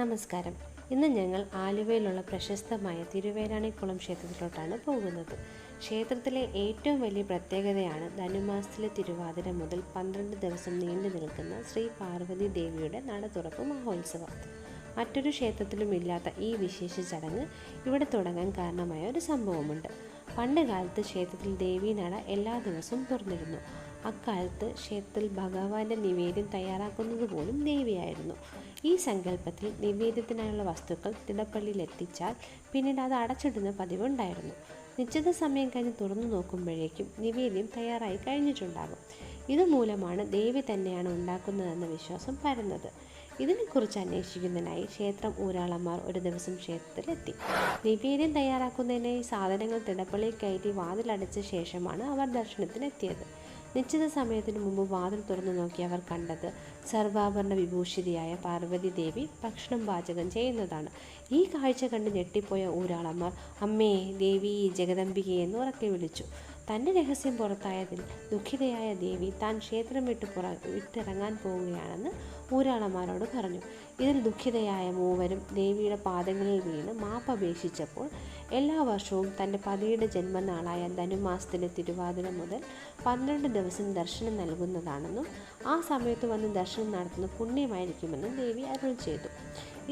നമസ്കാരം. ഇന്ന് ഞങ്ങൾ ആലുവയിലുള്ള പ്രശസ്തമായ തിരുവേരാണിക്കുളം ക്ഷേത്രത്തിലോട്ടാണ് പോകുന്നത്. ക്ഷേത്രത്തിലെ ഏറ്റവും വലിയ പ്രത്യേകതയാണ് ധനുമാസത്തിലെ തിരുവാതിര മുതൽ 12 ദിവസം നീണ്ടു നിൽക്കുന്ന ശ്രീ പാർവതി ദേവിയുടെ നട തുറപ്പ് മഹോത്സവം. മറ്റൊരു ക്ഷേത്രത്തിലും ഇല്ലാത്ത ഈ വിശേഷ ചടങ്ങ് ഇവിടെ തുടങ്ങാൻ കാരണമായ ഒരു സംഭവമുണ്ട്. പണ്ട് കാലത്ത് ക്ഷേത്രത്തിൽ ദേവീനട എല്ലാ ദിവസവും തുറന്നിരുന്നു. അക്കാലത്ത് ക്ഷേത്രത്തിൽ ഭഗവാന്റെ നിവേദ്യം തയ്യാറാക്കുന്നത് പോലും ദേവിയായിരുന്നു. ഈ സങ്കല്പത്തിൽ നിവേദ്യത്തിനായുള്ള വസ്തുക്കൾ തിടപ്പള്ളിയിൽ എത്തിച്ചാൽ പിന്നീട് അത് അടച്ചിടുന്ന പതിവുണ്ടായിരുന്നു. നിശ്ചിത സമയം കഴിഞ്ഞ് തുറന്നു നോക്കുമ്പോഴേക്കും നിവേദ്യം തയ്യാറായി കഴിഞ്ഞിട്ടുണ്ടാകും. ഇതുമൂലമാണ് ദേവി തന്നെയാണ് ഉണ്ടാക്കുന്നതെന്ന വിശ്വാസം പരന്നത്. ഇതിനെക്കുറിച്ച് അന്വേഷിക്കുന്നതിനായി ക്ഷേത്രം ഊരാളന്മാർ ഒരു ദിവസം ക്ഷേത്രത്തിലെത്തി. നിവേദ്യം തയ്യാറാക്കുന്നതിനായി സാധനങ്ങൾ തിടപ്പള്ളിയിൽ കയറ്റി വാതിലടച്ച ശേഷമാണ് അവർ ദർശനത്തിനെത്തിയത്. നിശ്ചിത സമയത്തിന് മുമ്പ് വാതിൽ തുറന്നു നോക്കി അവർ കണ്ടത് സർവാഭരണ വിഭൂഷിതയായ പാർവതി ദേവി ഭക്ഷണം പാചകം ചെയ്യുന്നതാണ്. ഈ കാഴ്ച കണ്ട് ഞെട്ടിപ്പോയ ഊരാളന്മാർ അമ്മേ ദേവി ജഗദംബികയെ എന്ന് ഉറക്കെ വിളിച്ചു. തൻ്റെ രഹസ്യം പുറത്തായതിൽ ദുഃഖിതയായ ദേവി താൻ ക്ഷേത്രം വിട്ടിറങ്ങാൻ പോവുകയാണെന്ന് ഊരാളന്മാരോട് പറഞ്ഞു. ഇതിൽ ദുഃഖിതയായ മൂവരും ദേവിയുടെ പാദങ്ങളിൽ വീണ് മാപ്പപേക്ഷിച്ചപ്പോൾ എല്ലാ വർഷവും തൻ്റെ പതിയുടെ ജന്മനാളായ ധനുമാസത്തിലെ തിരുവാതിര മുതൽ 12 ദിവസം ദർശനം നൽകുന്നതാണെന്നും ആ സമയത്ത് വന്ന് ദർശനം നടത്തുന്ന പുണ്യമായിരിക്കുമെന്നും ദേവി അരുൾ ചെയ്തു.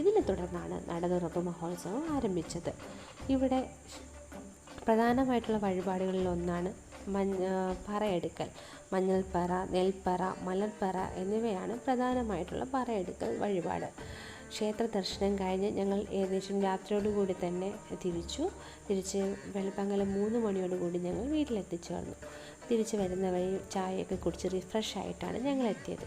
ഇതിനെ തുടർന്നാണ് നടതുറപ്പ് മഹോത്സവം ആരംഭിച്ചത്. ഇവിടെ പ്രധാനമായിട്ടുള്ള വഴിപാടുകളിൽ ഒന്നാണ് പറയെടുക്കൽ. മഞ്ഞൾപ്പറ, നെൽപ്പറ, മലർപ്പറ എന്നിവയാണ് പ്രധാനമായിട്ടുള്ള പറയെടുക്കൽ വഴിപാട്. ക്ഷേത്ര ദർശനം കഴിഞ്ഞ് ഞങ്ങൾ ഏകദേശം രാത്രിയോടുകൂടി തന്നെ തിരിച്ച് വെളുപ്പങ്കലം 3 മണിയോടുകൂടി ഞങ്ങൾ വീട്ടിലെത്തിച്ചേർന്നു. തിരിച്ച് വരുന്ന വഴി ചായയൊക്കെ കുടിച്ച് റിഫ്രഷ് ആയിട്ടാണ് ഞങ്ങൾ എത്തിയത്.